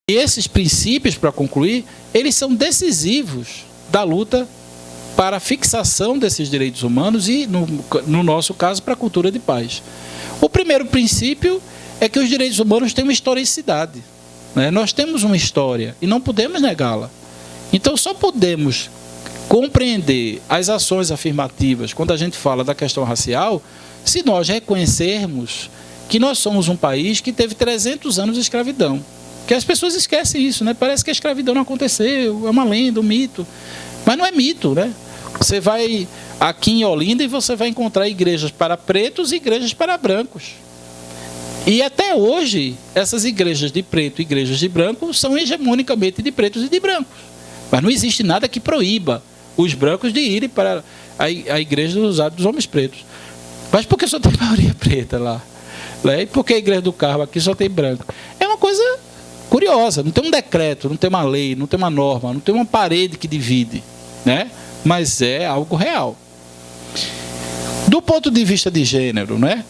E esses princípios, para concluir, eles são decisivos da luta para a fixação desses direitos humanos e, no nosso caso, para a cultura de paz. O primeiro princípio é que os direitos humanos têm uma historicidade, né? Nós temos uma história e não podemos negá-la. Então, só podemos compreender as ações afirmativas quando a gente fala da questão racial se nós reconhecermos que nós somos um país que teve 300 anos de escravidão. Que as pessoas esquecem isso, né? Parece que a escravidão não aconteceu, é uma lenda, um mito. Mas não é mito, né? Você vai aqui em Olinda e você vai encontrar igrejas para pretos e igrejas para brancos. E até hoje, essas igrejas de preto e igrejas de branco são hegemonicamente de pretos e de brancos. Mas não existe nada que proíba os brancos de irem para a igreja dos homens pretos. Mas por que só tem maioria preta lá? E por que a igreja do Carmo aqui só tem branco? É uma coisa curiosa, não tem um decreto, não tem uma lei, não tem uma norma, não tem uma parede que divide, né? Mas é algo real. Do ponto de vista de gênero, né?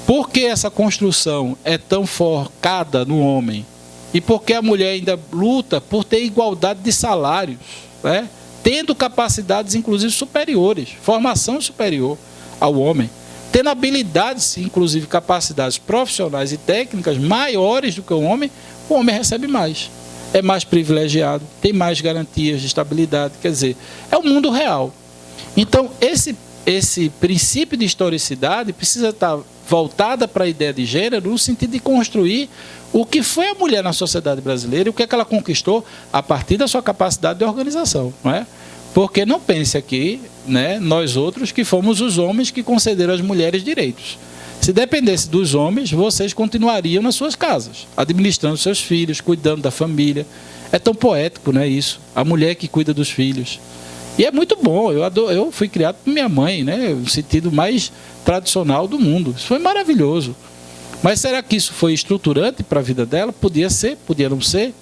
Por que essa construção é tão focada no homem? E por que a mulher ainda luta por ter igualdade de salários, né? Tendo capacidades, inclusive, superiores, formação superior ao homem, tendo habilidades, inclusive capacidades profissionais e técnicas maiores do que o homem recebe mais. É mais privilegiado, tem mais garantias de estabilidade, quer dizer, é o mundo real. Então, esse princípio de historicidade precisa estar voltada para a ideia de gênero no sentido de construir o que foi a mulher na sociedade brasileira e o que é que ela conquistou a partir da sua capacidade de organização, não é? Porque não pense aqui, né, nós outros, que fomos os homens que concederam às mulheres direitos. Se dependesse dos homens, vocês continuariam nas suas casas, administrando seus filhos, cuidando da família. É tão poético, né, isso? A mulher que cuida dos filhos. E é muito bom. Eu fui criado por minha mãe, né, no sentido mais tradicional do mundo. Isso foi maravilhoso. Mas será que isso foi estruturante para a vida dela? Podia ser, podia não ser.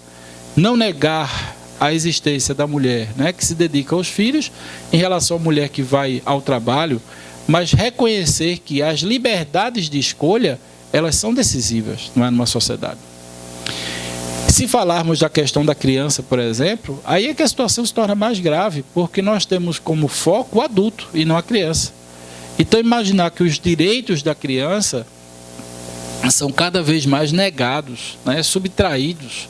Não negar a existência da mulher, né, que se dedica aos filhos, em relação à mulher que vai ao trabalho, mas reconhecer que as liberdades de escolha, elas são decisivas, não é, numa sociedade. Se falarmos da questão da criança, por exemplo, aí é que a situação se torna mais grave, porque nós temos como foco o adulto e não a criança. Então, imaginar que os direitos da criança são cada vez mais negados, né, subtraídos.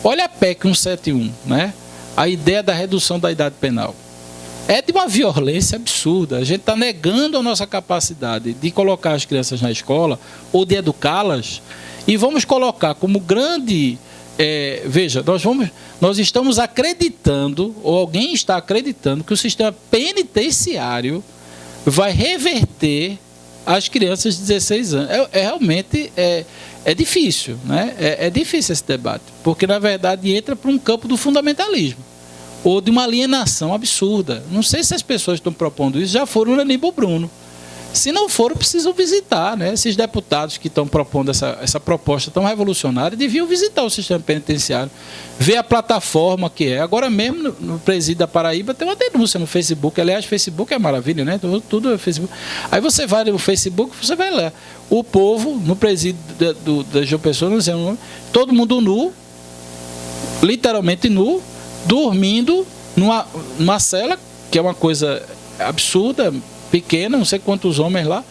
Olha a PEC 171, né, a ideia da redução da idade penal. É de uma violência absurda. A gente está negando a nossa capacidade de colocar as crianças na escola ou de educá-las e vamos colocar como grande... veja, nós estamos acreditando, ou alguém está acreditando, que o sistema penitenciário vai reverter as crianças de 16 anos. Realmente é difícil, né? É difícil esse debate, porque, na verdade, entra para um campo do fundamentalismo ou de uma alienação absurda. Não sei se as pessoas que estão propondo isso já foram no Aníbal Bruno. Se não foram, precisam visitar, né? Esses deputados que estão propondo essa proposta tão revolucionária deviam visitar o sistema penitenciário, ver a plataforma que é. Agora mesmo, no presídio da Paraíba, tem uma denúncia no Facebook. Aliás, Facebook é maravilha, né? Tudo é Facebook. Aí você vai no Facebook, você vai lá. O povo, no presídio da João Pessoa, não sei o nome, todo mundo nu, literalmente nu, dormindo numa cela, que é uma coisa absurda, pequena, não sei quantos homens lá.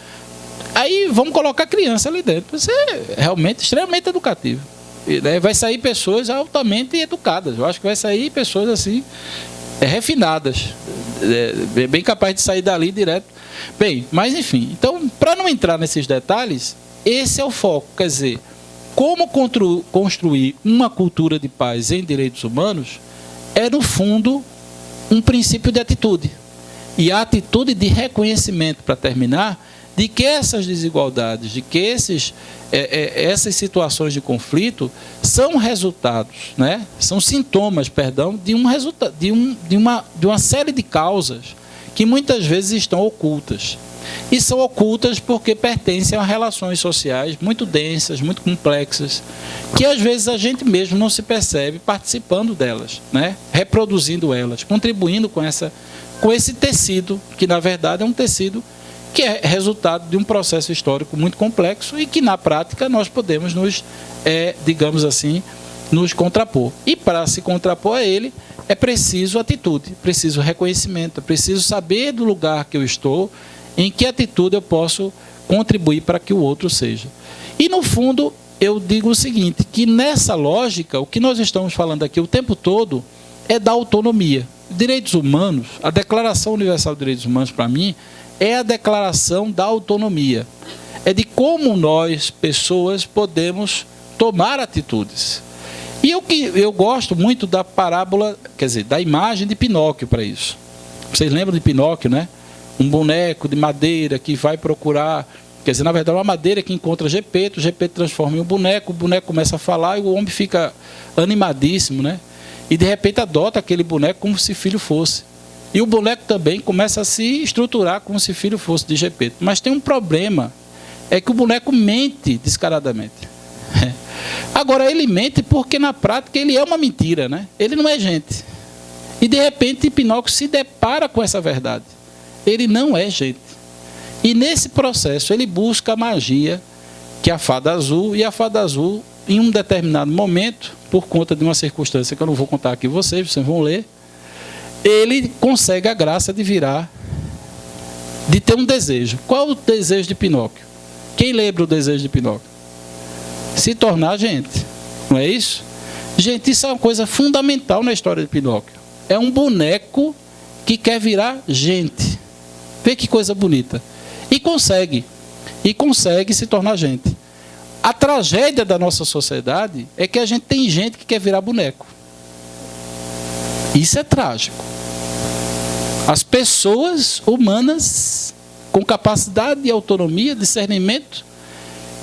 Aí vamos colocar criança ali dentro. Isso é realmente extremamente educativo. E, né, vai sair pessoas altamente educadas. Eu acho que vai sair pessoas assim, refinadas. Bem capaz de sair dali direto. Bem, mas enfim. Então, para não entrar nesses detalhes, esse é o foco. Quer dizer, como construir uma cultura de paz em direitos humanos é, no fundo, um princípio de atitude. E a atitude de reconhecimento, para terminar, de que essas desigualdades, de que essas situações de conflito são resultados, né? São sintomas, perdão, de uma série de causas que muitas vezes estão ocultas. E são ocultas porque pertencem a relações sociais muito densas, muito complexas, que às vezes a gente mesmo não se percebe participando delas, né? Reproduzindo elas, contribuindo com esse tecido, que na verdade é um tecido que é resultado de um processo histórico muito complexo e que na prática nós podemos nos, digamos assim, nos contrapor. E para se contrapor a ele, é preciso atitude, preciso reconhecimento, é preciso saber do lugar que eu estou, em que atitude eu posso contribuir para que o outro seja. E, no fundo, eu digo o seguinte, que nessa lógica, o que nós estamos falando aqui o tempo todo é da autonomia. Direitos humanos, a Declaração Universal de Direitos Humanos, para mim, é a declaração da autonomia. É de como nós, pessoas, podemos tomar atitudes. E eu gosto muito da parábola, quer dizer, da imagem de Pinóquio para isso. Vocês lembram de Pinóquio, né? Um boneco de madeira que vai procurar, quer dizer, na verdade, uma madeira que encontra Gepeto, o Gepeto transforma em um boneco, o boneco começa a falar e o homem fica animadíssimo, né? E de repente adota aquele boneco como se filho fosse. E o boneco também começa a se estruturar como se filho fosse de Gepeto. Mas tem um problema, é que o boneco mente descaradamente. Agora, ele mente porque na prática ele é uma mentira, né? Ele não é gente. E de repente Pinóquio se depara com essa verdade. Ele não é gente. E nesse processo ele busca a magia que é a Fada Azul, e a Fada Azul, em um determinado momento, por conta de uma circunstância que eu não vou contar aqui vocês vão ler, ele consegue a graça de de ter um desejo. Qual o desejo de Pinóquio? Quem lembra o desejo de Pinóquio? Se tornar gente, não é isso? Gente, isso é uma coisa fundamental na história de Pinóquio. É um boneco que quer virar gente. Vê que coisa bonita. E consegue se tornar gente. A tragédia da nossa sociedade é que a gente tem gente que quer virar boneco. Isso é trágico. As pessoas humanas com capacidade de autonomia, discernimento,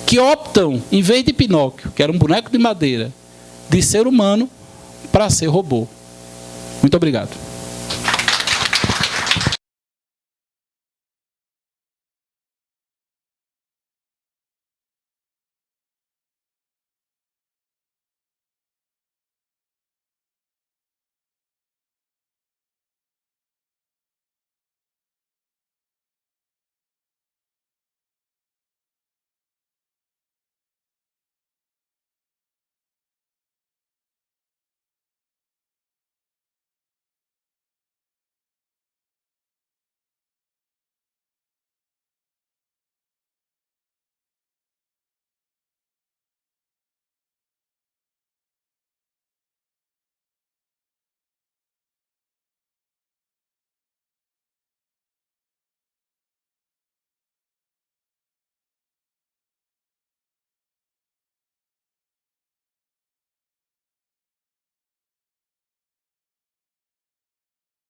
que optam, em vez de Pinóquio, que era um boneco de madeira, de ser humano, para ser robô. Muito obrigado.